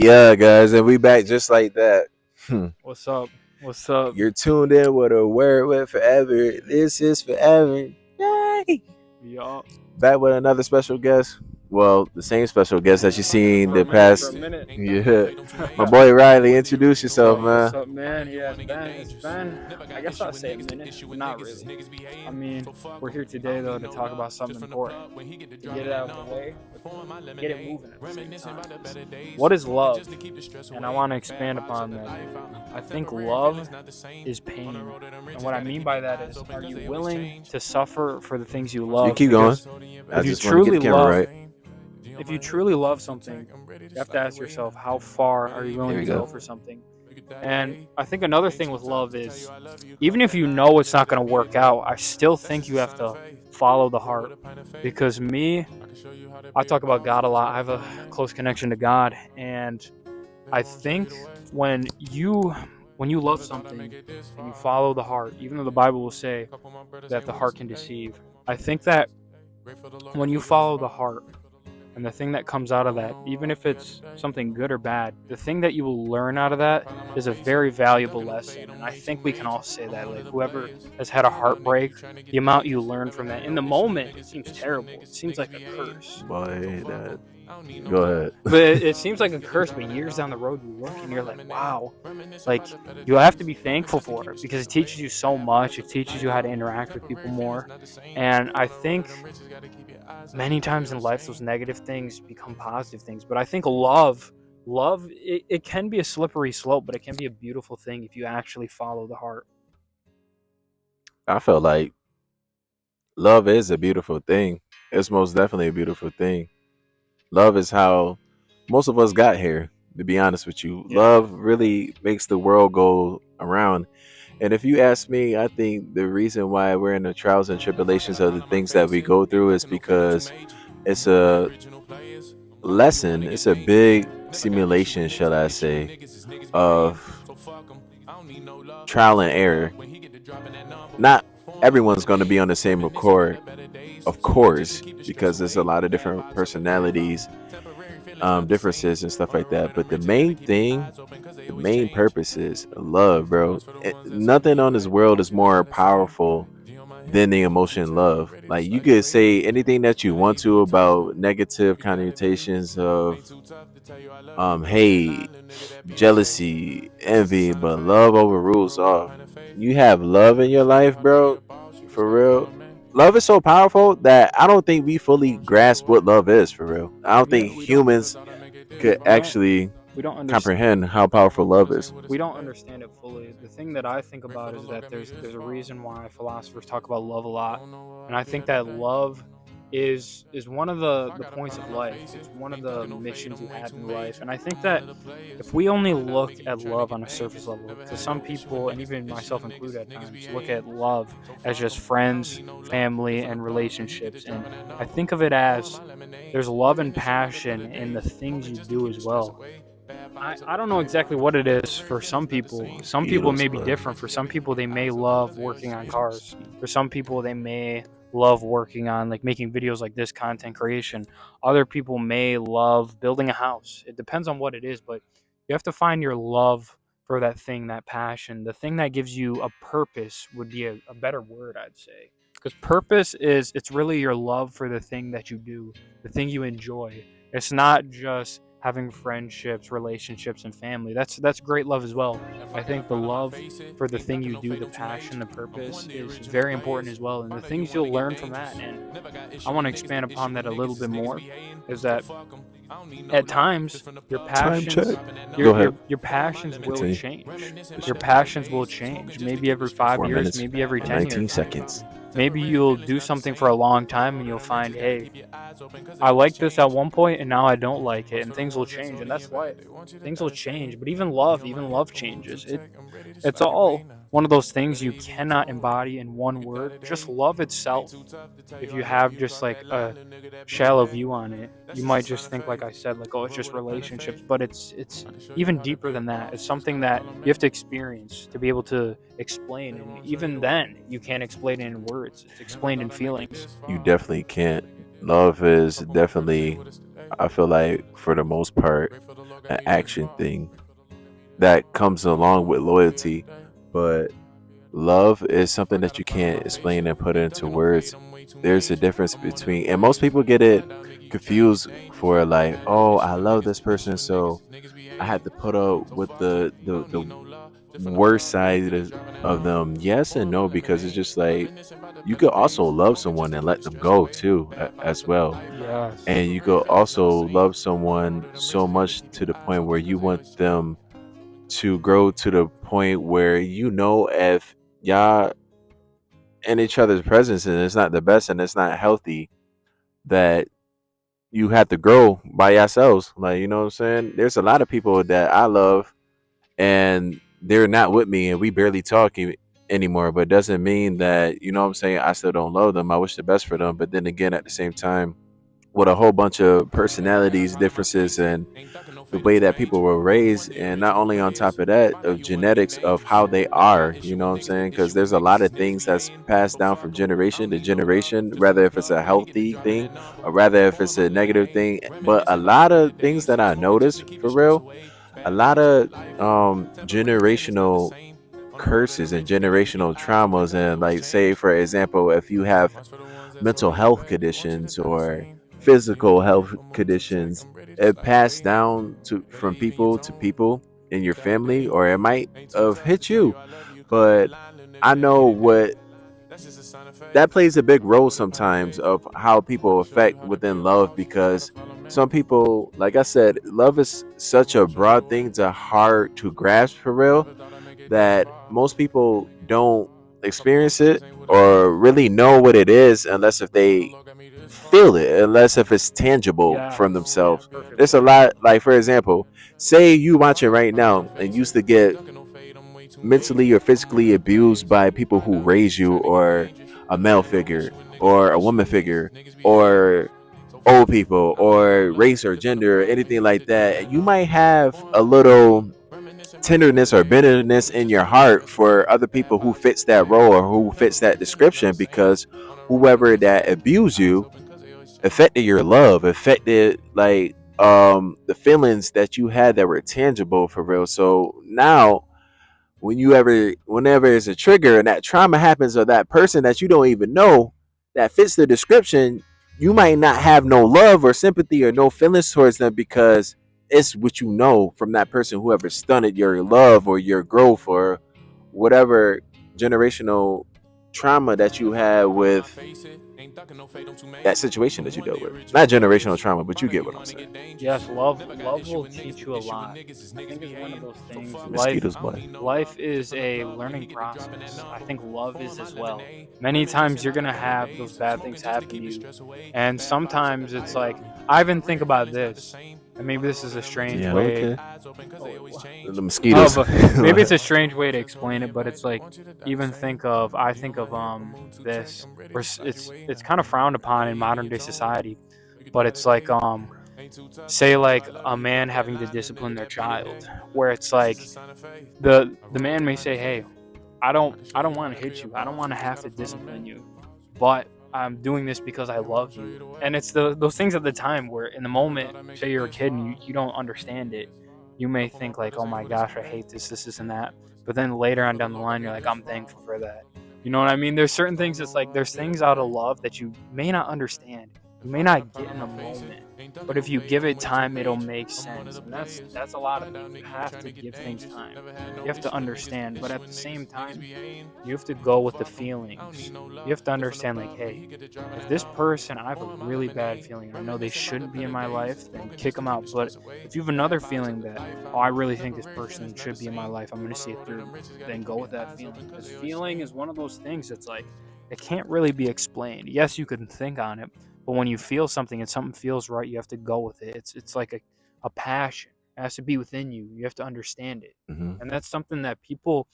Yeah, guys, and we back just like that. What's up? What's up? You're tuned in with a word with forever. This is forever. Yay! Y'all. Back with another special guest. Well, the same special guest that you seen For a the minute, for a past. minute. Yeah, my boy RiLey. Introduce yourself, What's man. up, man? Yeah, it's been, I guess I'll say a minute, but not really. I mean, we're here today, though, to talk about something important, to get it out of the way, but to get it moving at the same time. What is love? And I want to expand upon that. I think love is pain. And what I mean by that is, are you willing to suffer for the things you You love? keep going. Because I if you just want to get truly the camera love, right. if you truly love something, you have to ask yourself, how far are you There willing we to go go. for something? And I think another thing with love is, even if you know it's not going to work out, I still think you have to follow the heart. Because me, I talk about God a lot. I have a close connection to God, and I think when you when you love something and you follow the heart, even though the Bible will say that the heart can deceive, I think that when you follow the heart, and the thing that comes out of that, even if it's something good or bad, the thing that you will learn out of that is a very valuable lesson. And I think we can all say that. Like, whoever has had a heartbreak, the amount you learn from that. In the moment, it seems terrible. It seems like a curse. Boy, go ahead. But it seems like a curse, but years down the road, you look and you're like, wow. Like, you have to be thankful for it because it teaches you so much. It teaches you how to interact with people more. And I think many times in life those negative things become positive things, but I think love, it can be a slippery slope, but it can be a beautiful thing if you actually follow the heart. I felt like love is a beautiful thing. It's most definitely a beautiful thing. Love is how most of us got here, to be honest with you. Yeah. Love really makes the world go around. And if you ask me, I think the reason why we're in the trials and tribulations of the things that we go through is because it's a lesson, it's a big simulation, shall I say, of trial and error. Not everyone's going to be on the same accord, of course, because there's a lot of different personalities, differences and stuff like that. But the main thing, the main purpose is love, bro. Nothing on this world is more powerful than the emotion love. Like, you could say anything that you want to about negative connotations of hate, jealousy, envy, but love overrules all. You have love in your life, bro, for real. Love is so powerful that I don't think we fully grasp what love is, for real. I don't Yeah, think humans could we don't actually we don't understand comprehend how powerful love is. we don't understand it fully. The thing that I think about is that there's a reason why philosophers talk about love a lot, and I think that love is one of the points of life. It's one of the missions you have in life, and I think that if we only look at love on a surface level, because some people, and even myself included at times, look at love as just friends, family, and relationships, and I think of it as there's love and passion in the things you do as well. I don't know exactly what it is for some people. Some people Beatles, may be bro. different. For some people, they may love working on cars. For some people, they may love working on like making videos like this, content creation. Other people may love building a house. It depends on what it is, but you have to find your love for that thing, that passion. The thing that gives you a purpose would be a better word, I'd say. Because purpose is, it's really your love for the thing that you do, the thing you enjoy. It's not just having friendships, relationships, and family. That's great love as well. I think the love for the thing you do, the passion, the purpose is very important as well. And the things you'll learn from that, and I want to expand upon that a little bit more, is that at times your Time check. passions Go ahead. your passions will Continue. change. Your passions will change, maybe every 5 4 years, minutes maybe every and 10 19 years. seconds. Maybe you'll do something for a long time and you'll find, hey, I liked this at one point and now I don't like it, and things will change, and that's life. Things will change, but even love changes. It's all one of those things you cannot embody in one word. Just love itself. If you have just like a shallow view on it, you might just think, like I said, like, oh, it's just relationships, but it's even deeper than that. It's something that you have to experience to be able to explain, and even then you can't explain it in words. It's explained in feelings. You definitely can't. Love is definitely, I feel like, for the most part, an action thing that comes along with loyalty, but love is something that you can't explain and put into words. There's a difference between, and most people get it confused for like, oh, I love this person, so I had to put up with the worst side of them. Yes and no, because it's just like you could also love someone and let them go too, as well. Yes. And you could also love someone so much to the point where you want them to grow to the point where if y'all in each other's presence and it's not the best and it's not healthy, that you have to grow by yourselves. Like, you know what I'm saying? There's a lot of people that I love and they're not with me and we barely talk anymore, but it doesn't mean that, you know what I'm saying, I still don't love them. I wish the best for them. But then again, at the same time, with a whole bunch of personalities differences and the way that people were raised, and not only on top of that of genetics of how they are, you know what I'm saying, because there's a lot of things that's passed down from generation to generation, rather if it's a healthy thing or rather if it's a negative thing. But a lot of things that I noticed for real, a lot of generational curses and generational traumas, and like, say for example, if you have mental health conditions or physical health conditions, it passed down to from people to people in your family, or it might have hit you. But I know what that plays a big role sometimes of how people affect within love, because some people, like I said, love is such a broad thing, it's a hard to grasp for real, that most people don't experience it or really know what it is unless if they feel it, unless if it's tangible from Yes. Yeah. themselves. Perfect There's a word. lot, like for example, say you watching right now and used to get mentally or physically abused by people who raise you, or a male figure or a woman figure, or old people or race or gender or anything like that, you might have a little tenderness or bitterness in your heart for other people who fits that role or who fits that description, because whoever that abused you affected your love, affected like the feelings that you had that were tangible for real. So now whenever it's a trigger and that trauma happens, or that person that you don't even know that fits the description, you might not have no love or sympathy or no feelings towards them, because it's what you know from that person, whoever stunted your love or your growth or whatever generational trauma that you had with that situation that you dealt with. Not generational trauma, but you get what I'm saying. Yes, love will teach you a lot. I think is one of those things. Life Mosquitoes, boy. life is a learning process. I think love is as well. Many times you're gonna have those bad things happen to you. And sometimes it's like I even think about this, and maybe this is a strange Yeah, way. okay. Oh, The mosquitoes. but maybe it's a strange way to explain it, but it's like even I think of this where it's kind of frowned upon in modern day society, but it's like say like a man having to discipline their child, where it's like the man may say, hey, I don't want to hit you, I don't want to have to discipline you, but I'm doing this because I love you. And it's those things at the time where in the moment, say you're a kid and you don't understand it, you may think like, oh my gosh, I hate this and that, but then later on down the line you're like, I'm thankful for that. You know what I mean? There's certain things, it's like there's things out of love that you may not understand, you may not get in the moment, but if you give it time, it'll make sense. And that's a lot of things. You have to give things time. You have to understand, but at the same time, you have to go with the feelings. You have to understand, like, hey, if this person, I have a really bad feeling, I know they shouldn't be in my life, then kick them out. But if you have another feeling that, oh, I really think this person should be in my life, I'm going to see it through, then go with that feeling. Because feeling is one of those things that's like, it can't really be explained. Yes, you can think on it, but when you feel something and something feels right, you have to go with it. It's like a passion. It has to be within you. You have to understand it. Hmm. And that's something that people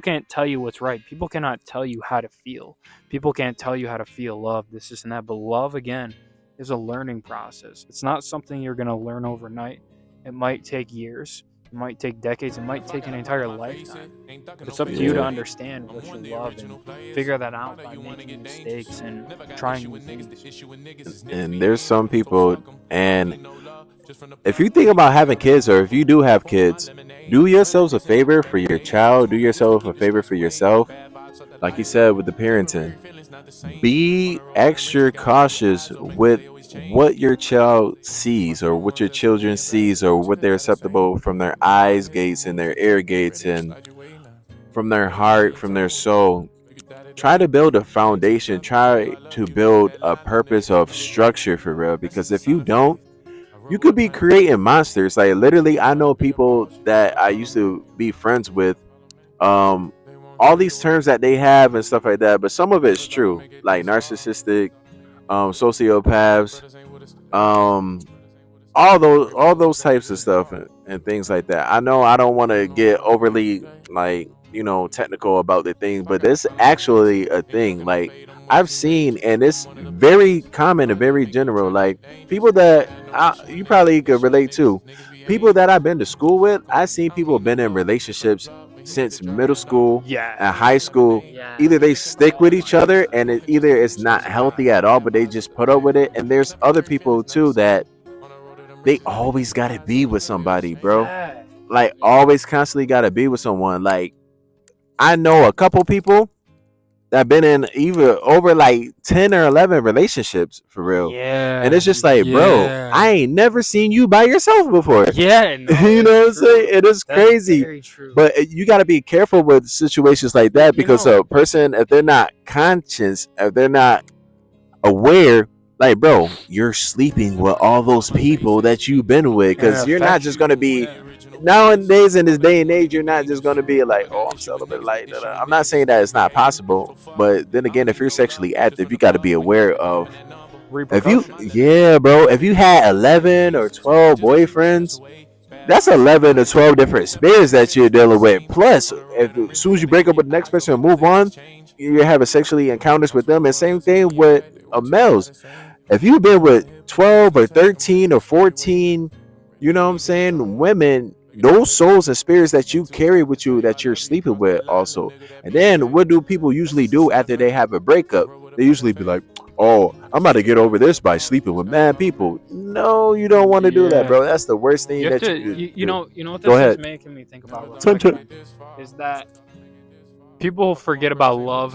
can't tell you what's right. People cannot tell you how to feel. People can't tell you how to feel love, this and that. But love again is a learning process. It's not something you're gonna learn overnight. It might take years. It might take decades. It might take an entire lifetime. But it's up to you to Yeah. understand what you love and figure that out by making mistakes and trying new things. And there's some people, and if you think about having kids, or if you do have kids, do yourselves a favor for your child, do yourself a favor for yourself. Like you said with the parenting, be extra cautious with what your child sees, or what your children sees, or what they're acceptable from their eyes gates and their ear gates, and from their heart, from their soul. Try to build a foundation, try to build a purpose of structure for real, because if you don't, you could be creating monsters. Like literally, I know people that I used to be friends with, um all these terms that they have and stuff like that, but some of it's true, like narcissistic, sociopaths, um all those types of stuff, and things like that. I know I don't want to get overly, like, technical about the thing, but it's actually a thing. Like, I've seen, and it's very common and very general. Like, people that you probably could relate to, people that I've been to school with. I've seen people been in relationships since middle school and Yes. high school. Yes. Either they stick with each other, and either it's not healthy at all, but they just put up with it. And there's other people too that they always got to be with somebody, bro. Yeah. Like, always constantly got to be with someone. Like, I know a couple people that been in either over like 10 or 11 relationships for real. And Yeah. it's just like, bro, Yeah. I ain't never seen you by yourself before. Yeah. No, You know what I'm it's true. saying? It is That's crazy. very true. But you got to be careful with situations like that, because a person, if they're not conscious, if they're not aware, like, bro, you're sleeping with all those people that you've been with, and it because you're not affects just you. going to be, Yeah. nowadays in this day and age, you're not just going to be like, oh, I'm celibate. Like, da, da. I'm not saying that it's not possible, but then again, if you're sexually active, you got to be aware of, if you, Repercussions. yeah, bro, if you had 11 or 12 boyfriends, that's 11 or 12 different spirits that you're dealing with. Plus, if, as soon as you break up with the next person and move on, you're having sexually encounters with them. And same thing with males. If you've been with 12 or 13 or 14, you know what I'm saying, women, those souls and spirits that you carry with you, that you're sleeping with also. And then what do people usually do after they have a breakup? They usually be like, oh, I'm about to get over this by sleeping with mad people. No, you don't want to do that, Yeah. bro. That's the worst thing You have that to. you could You do. know what Go this is ahead. making me think about, Tunch- is that people forget about love,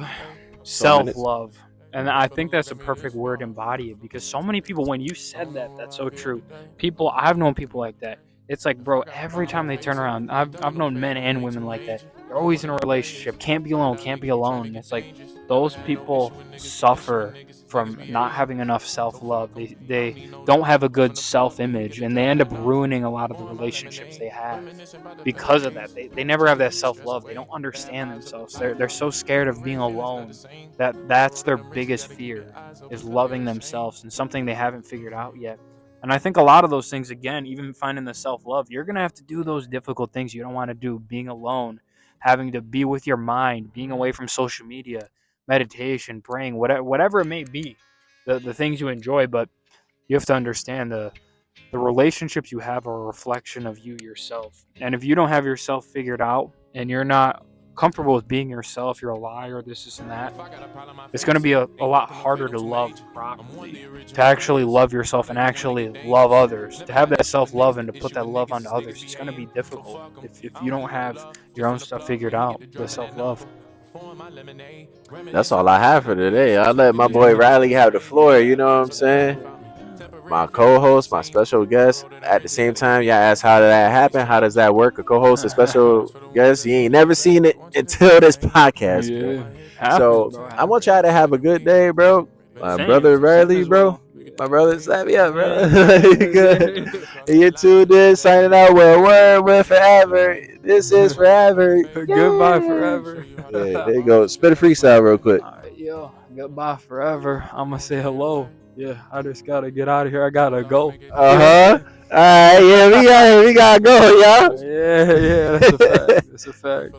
So minutes. self-love. And I think that's a perfect word to embody it, because so many people, when you said that, that's so true. People, I've known people like that. It's like, bro, every time they turn around, I've known men and women like that. They're always in a relationship, can't be alone, can't be alone. And it's like, those people suffer from not having enough self-love. They don't have a good self-image, and they end up ruining a lot of the relationships they have because of that. They never have that self-love. They don't understand themselves. They're so scared of being alone that's their biggest fear, is loving themselves, and something they haven't figured out yet. And I think a lot of those things, again, even finding the self-love, you're going to have to do those difficult things you don't want to do, being alone, having to be with your mind, being away from social media, meditation, praying, whatever it may be, the things you enjoy. But you have to understand the relationships you have are a reflection of you yourself. And if you don't have yourself figured out, and you're not comfortable with being yourself, you're a liar, this and that, it's going to be a lot harder to love properly, to actually love yourself and actually love others, to have that self-love and to put that love onto others. It's going to be difficult if you don't have your own stuff figured out, the self-love. That's all I have for today. I'll let my boy Yeah. Riley have the floor. You know what I'm saying? My co-host, my special guest. At the same time, y'all ask, how did that happen? How does that work? A co-host, a special guest. You ain't never seen it until this podcast, bro. Yeah. Happens, So bro. I want y'all to have a good day, bro. My brother Same Riley, as bro. well. My brother, slap me up, bro. Yeah. Good. You tuned in, signing out. We're forever. This is forever. Goodbye Yeah. forever. Yeah, there you go. Spit a freestyle real quick. All right, yo, goodbye forever. I'm gonna say hello. Yeah, I just gotta get out of here. I gotta go. Uh huh. All right, yeah, we gotta go, y'all. Yeah, that's a fact. That's a fact.